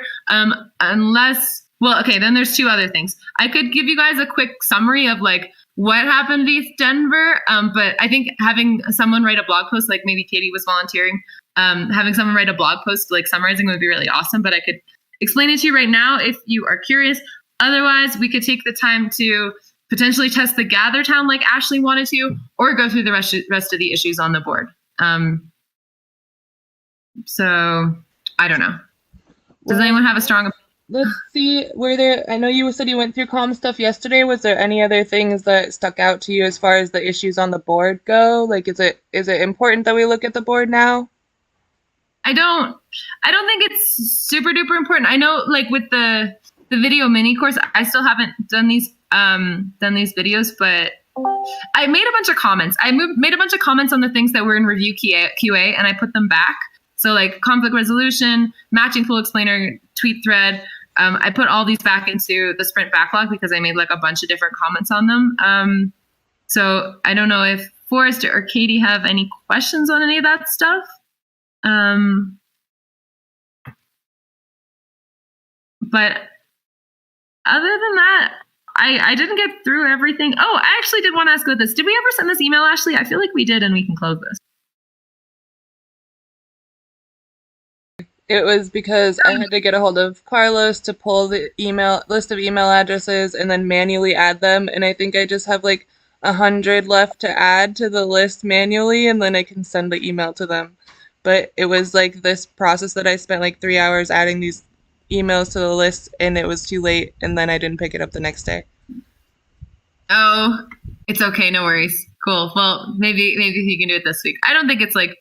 unless, well, okay, then there's 2 other things. I could give you guys a quick summary of like what happened to East Denver, but I think having someone write a blog post, like maybe Katie was volunteering, having someone write a blog post like summarizing would be really awesome, but I could explain it to you right now if you are curious. Otherwise, we could take the time to potentially test the gather town like Ashley wanted to, or go through the rest of the issues on the board. So I don't know. Does anyone have a strong opinion? Let's see, were there, I know you said you went through calm stuff yesterday. Was there any other things that stuck out to you as far as the issues on the board go? Like, is it important that we look at the board now? I don't think it's super duper important. I know like with the video mini course, I still haven't done these videos, but I made a bunch of comments. I made a bunch of comments on the things that were in review QA, and I put them back. So like conflict resolution, matching full explainer, tweet thread. I put all these back into the sprint backlog because I made like a bunch of different comments on them. So I don't know if Forrest or Katie have any questions on any of that stuff. But other than that, I didn't get through everything. Oh, I actually did want to ask about this. Did we ever send this email, Ashley? I feel like we did, and we can close this. It was because I had to get a hold of Carlos to pull the list of email addresses and then manually add them. And I think I just have like 100 left to add to the list manually, and then I can send the email to them. But it was like this process that I spent like 3 hours adding these emails to the list, and it was too late, and then I didn't pick it up the next day. Oh, it's okay. No worries. Cool. Well, maybe you can do it this week. I don't think it's like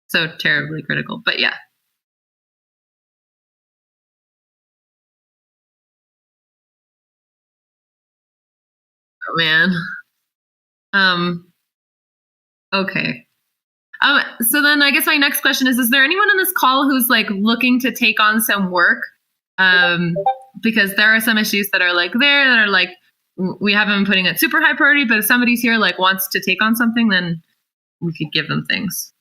so terribly critical, but yeah. Oh, man. Okay. So then I guess my next question is there anyone on this call who's like looking to take on some work? Because there are some issues that are like there that are like, we haven't been putting it super high priority, but if somebody's here like wants to take on something, then we could give them things.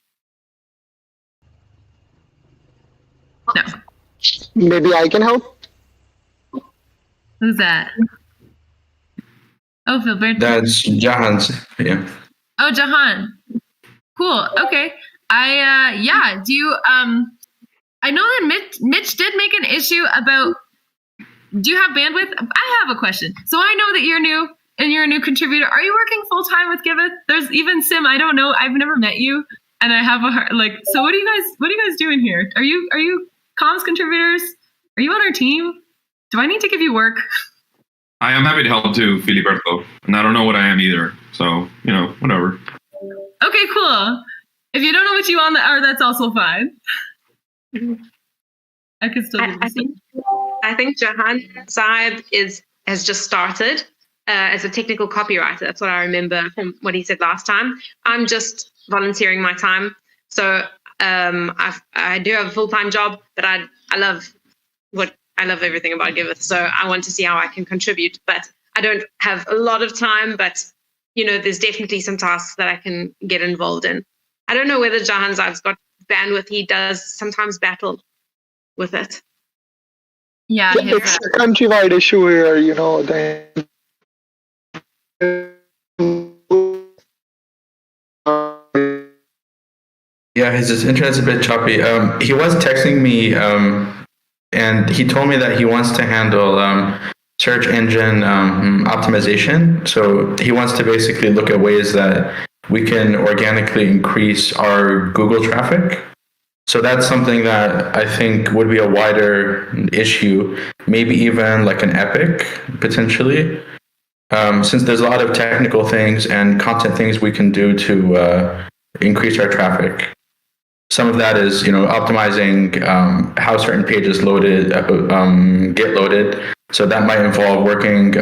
No. Maybe I can help. Who's that? Oh, Philbert. That's Jahan's. Yeah. Oh, Jahan. Cool. Okay. Do you, I know that Mitch did make an issue about, do you have bandwidth? I have a question. So I know that you're new and you're a new contributor. Are you working full time with Giveth? There's even Sim. I don't know. I've never met you. And I have so what are you guys doing here? Are you comms contributors? Are you on our team? Do I need to give you work? I am happy to help too, Filiberto. And I don't know what I am either. So, whatever. Okay, cool. If you don't know what you are, that's also fine. I could still do this. I think Jahan Saib has just started as a technical copywriter. That's what I remember from what he said last time. I'm just volunteering my time. So I do have a full-time job, but I love everything about Giveth. So I want to see how I can contribute. But I don't have a lot of time, but there's definitely some tasks that I can get involved in. I don't know whether Jahan Saib's got bandwidth. He does sometimes battle with it. Yeah, it's a countrywide issue here, Yeah, his internet's a bit choppy. He was texting me, and he told me that he wants to handle search engine optimization. So he wants to basically look at ways that we can organically increase our Google traffic. So that's something that I think would be a wider issue, maybe even like an epic potentially, since there's a lot of technical things and content things we can do to increase our traffic. Some of that is, optimizing how certain pages get loaded. So that might involve working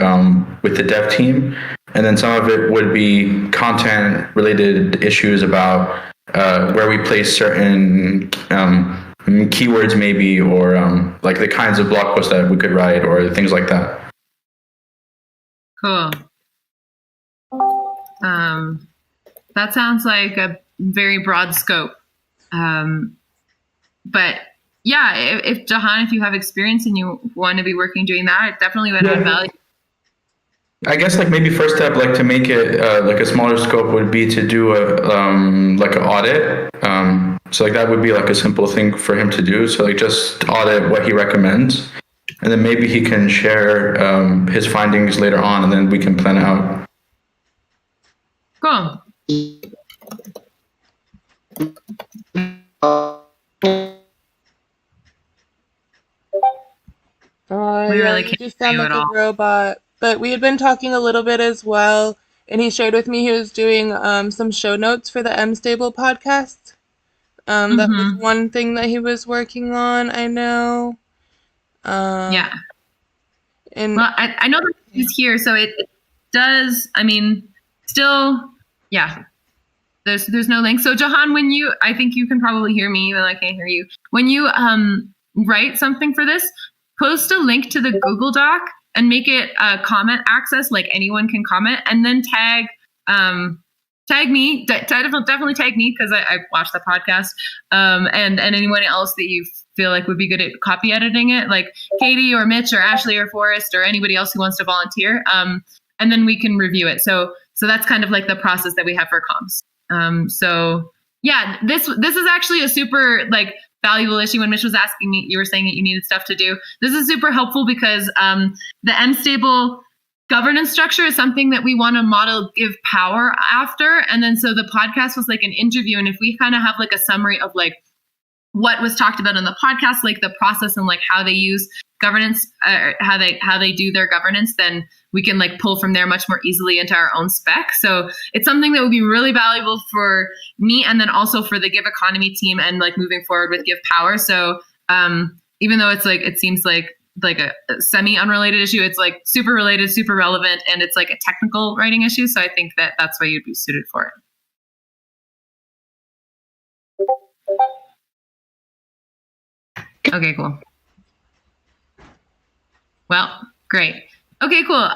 with the dev team. And then some of it would be content related issues about where we place certain keywords maybe, or like the kinds of blog posts that we could write or things like that. Cool. That sounds like a very broad scope. But yeah, if Jahan, if you have experience and you want to be working doing that, it definitely would add value. I guess like maybe first step, like to make it like a smaller scope would be to do like an audit. So like that would be like a simple thing for him to do. So like just audit what he recommends, and then maybe he can share his findings later on, and then we can plan out. Cool. We really can't just sound like a robot. But we had been talking a little bit as well, and he shared with me he was doing some show notes for the M-Stable podcast. That was one thing that he was working on, I know. Yeah. And well, I know that he's here, so it does, still, yeah. there's no link. So Jahan, I think you can probably hear me even though I can't hear you. When you write something for this, post a link to the Google Doc and make it comment access, like anyone can comment, and then tag me. Definitely tag me because I watched the podcast. And anyone else that you feel like would be good at copy editing it, like Katie or Mitch or Ashley or Forrest or anybody else who wants to volunteer. And then we can review it. So that's kind of like the process that we have for comms. So yeah, this is actually a super like valuable issue. When Mitch was asking me, you were saying that you needed stuff to do. This is super helpful because the MStable governance structure is something that we want to model Give Power after. And then so the podcast was like an interview. And if we kind of have like a summary of like what was talked about in the podcast, like the process and like how they use governance, how they do their governance, then we can like pull from there much more easily into our own spec. So it's something that would be really valuable for me and then also for the Give Economy team and like moving forward with Give Power. So even though it's like, it seems like a semi-unrelated issue, it's like super related, super relevant, and it's like a technical writing issue. So I think that that's why you'd be suited for it. Okay, cool. Well, great. Okay, cool.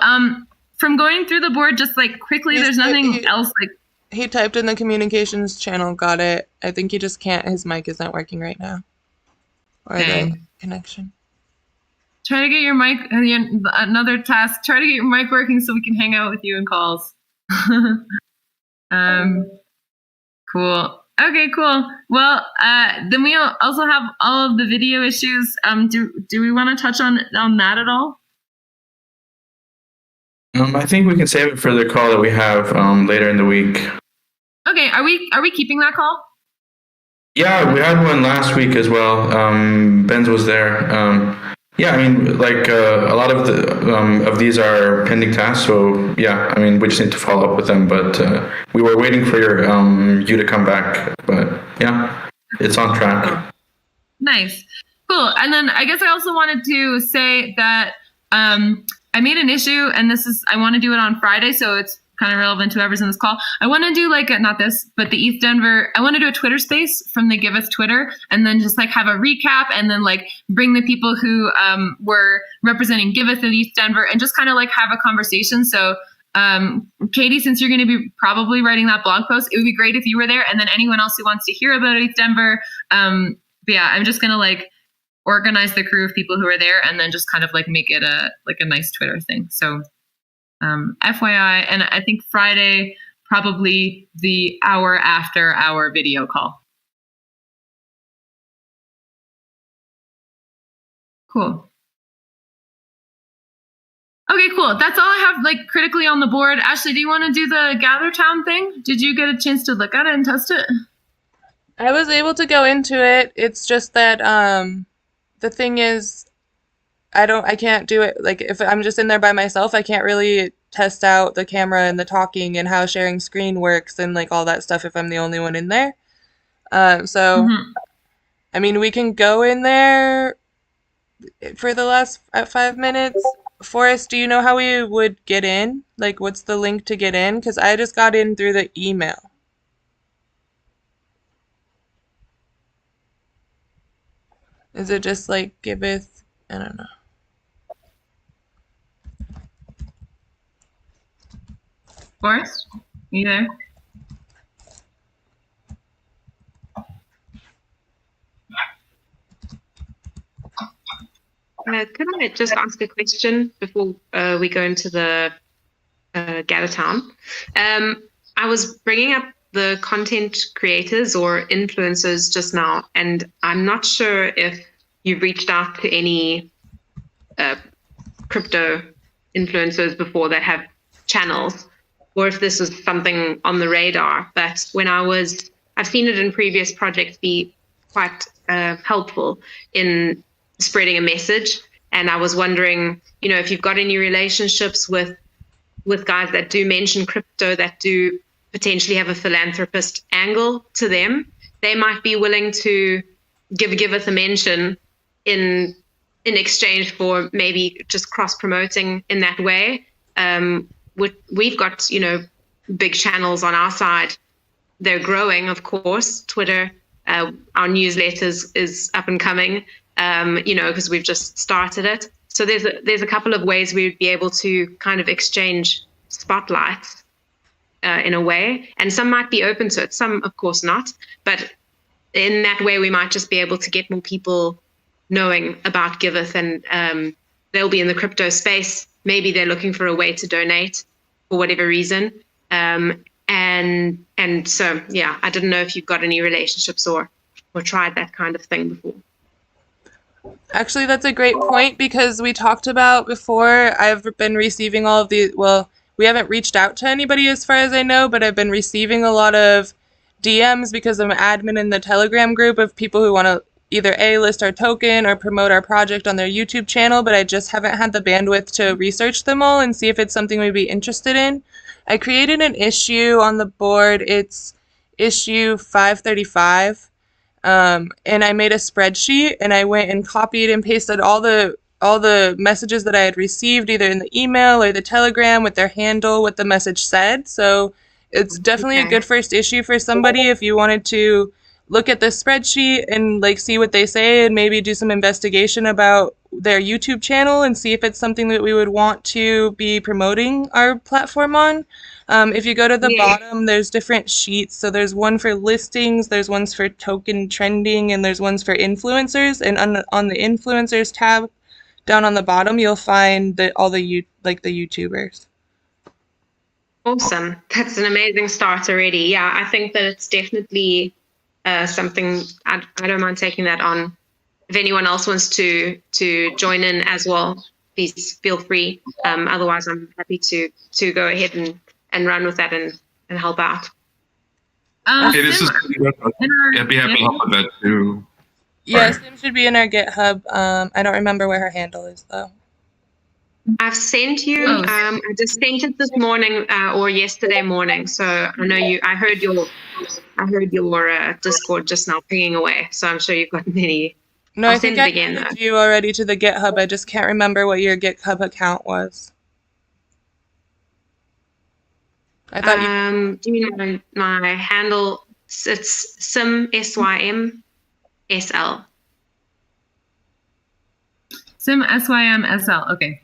From going through the board, just like quickly, there's nothing else like. He typed in the communications channel, got it. I think he just can't, his mic isn't working right now. Or the connection. Try to get your mic, another task, try to get your mic working so we can hang out with you in calls. Cool. Okay, cool. Well, then we also have all of the video issues. Do we want to touch on that at all? I think we can save it for the call that we have later in the week. Okay, are we keeping that call? Yeah, we had one last week as well. Ben's was there. Yeah, I mean, like a lot of these are pending tasks, so yeah, I mean, we just need to follow up with them. But we were waiting for you to come back. But yeah, it's on track. Nice, cool. And then I guess I also wanted to say that I made an issue, and I want to do it on Friday, so it's kind of relevant to whoever's in this call. I want to do like not this, but the ETH Denver. I want to do a Twitter space from the Giveth Twitter, and then just like have a recap, and then like bring the people who were representing Giveth at ETH Denver, and just kind of like have a conversation. So, Katie, since you're going to be probably writing that blog post, it would be great if you were there, and then anyone else who wants to hear about ETH Denver. But yeah, I'm just gonna like organize the crew of people who are there, and then just kind of like make it a nice Twitter thing. So. FYI, and I think Friday, probably the hour after our video call. Cool. Okay, cool. That's all I have like critically on the board. Ashley, do you want to do the Gather Town thing? Did you get a chance to look at it and test it? I was able to go into it. It's just that the thing is, I can't do it. Like if I'm just in there by myself, I can't really test out the camera and the talking and how sharing screen works and like all that stuff if I'm the only one in there. So, I mean, we can go in there for the last 5 minutes. Forrest, do you know how we would get in? Like, what's the link to get in? Because I just got in through the email. Is it just like Giveth? I don't know. Forrest, you there? Could I just ask a question before we go into the Gather Town? I was bringing up the content creators or influencers just now, and I'm not sure if you've reached out to any crypto influencers before that have channels, or if this is something on the radar. But I've seen it in previous projects be quite helpful in spreading a message. And I was wondering, if you've got any relationships with guys that do mention crypto, that do potentially have a philanthropist angle to them, they might be willing to give us a mention in exchange for maybe just cross promoting in that way. We've got, big channels on our side they're growing, of course. Twitter, our newsletters is up and coming, because we've just started it. So there's a couple of ways we would be able to kind of exchange spotlights in a way, and some might be open to it, some of course not. But in that way, we might just be able to get more people knowing about Giveth, and they'll be in the crypto space. Maybe they're looking for a way to donate for whatever reason. And so, yeah, I didn't know if you've got any relationships or tried that kind of thing before. Actually, that's a great point, because we talked about before, I've been receiving all of the, well, we haven't reached out to anybody as far as I know, but I've been receiving a lot of DMs because I'm an admin in the Telegram group of people who want to either A, list our token or promote our project on their YouTube channel, but I just haven't had the bandwidth to research them all and see if it's something we'd be interested in. I created an issue on the board. It's issue 535. And I made a spreadsheet, and I went and copied and pasted all the messages that I had received, either in the email or the Telegram, with their handle, what the message said. So it's definitely a good first issue for somebody if you wanted to look at this spreadsheet and like see what they say, and maybe do some investigation about their YouTube channel and see if it's something that we would want to be promoting our platform on. If you go to the bottom, there's different sheets. So there's one for listings, there's ones for token trending, and there's ones for influencers. And on the influencers tab down on the bottom, you'll find all the YouTubers. Awesome. That's an amazing start already. Yeah, I think that it's definitely something I don't mind taking that on. If anyone else wants to join in as well, please feel free. Otherwise, I'm happy to go ahead and run with that and help out. Hey, this is. I'd be happy to help with that too. Yes, Sim should be in our GitHub. I don't remember where her handle is though. I've sent you. I just sent it this morning or yesterday morning. So I know you. I heard your Discord just now pinging away. So I'm sure you've got many. No, I think I added you already to the GitHub. I just can't remember what your GitHub account was. I thought do you know my handle? It's Sim SYM SL. Sim SYM SL. Okay.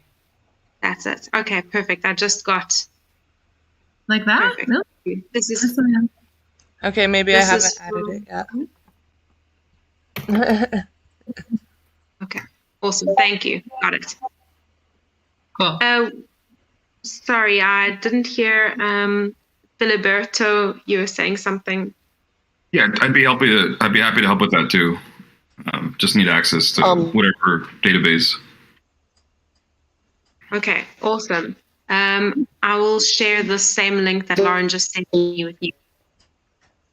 That's it. Okay, perfect. I just got like that. Really? This is okay. Maybe I haven't added it yet. Okay. Awesome. Thank you. Got it. Cool. Sorry, I didn't hear Filiberto. You were saying something. Yeah, I'd be happy to help with that too. Just need access to whatever database. Okay, awesome. I will share the same link that Lauren just sent me with you.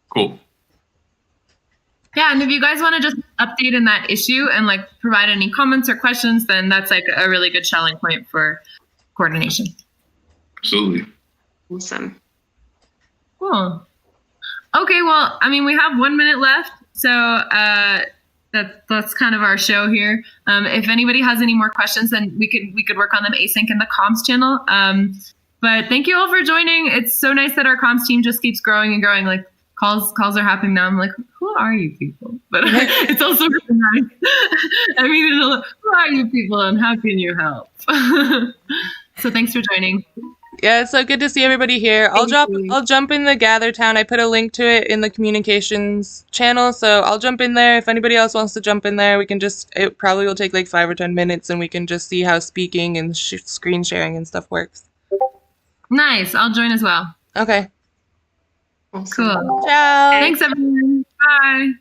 Cool. Yeah, and if you guys want to just update in that issue and like provide any comments or questions, then that's like a really good selling point for coordination. Absolutely. Awesome. Cool. Okay, well, I mean, we have 1 minute left, so that's kind of our show here. If anybody has any more questions, then we could work on them async in the comms channel. But thank you all for joining. It's so nice that our comms team just keeps growing and growing. Like calls are happening now. I'm like, who are you people? But it's also really nice. I mean, who are you people and how can you help? So thanks for joining. Yeah, it's so good to see everybody here. I'll jump in the Gather Town. I put a link to it in the communications channel, so I'll jump in there. If anybody else wants to jump in there, we can it probably will take like 5 or 10 minutes, and we can just see how speaking and screen sharing and stuff works. Nice. I'll join as well. Okay. Awesome. Cool. Ciao. Thanks, everyone. Bye.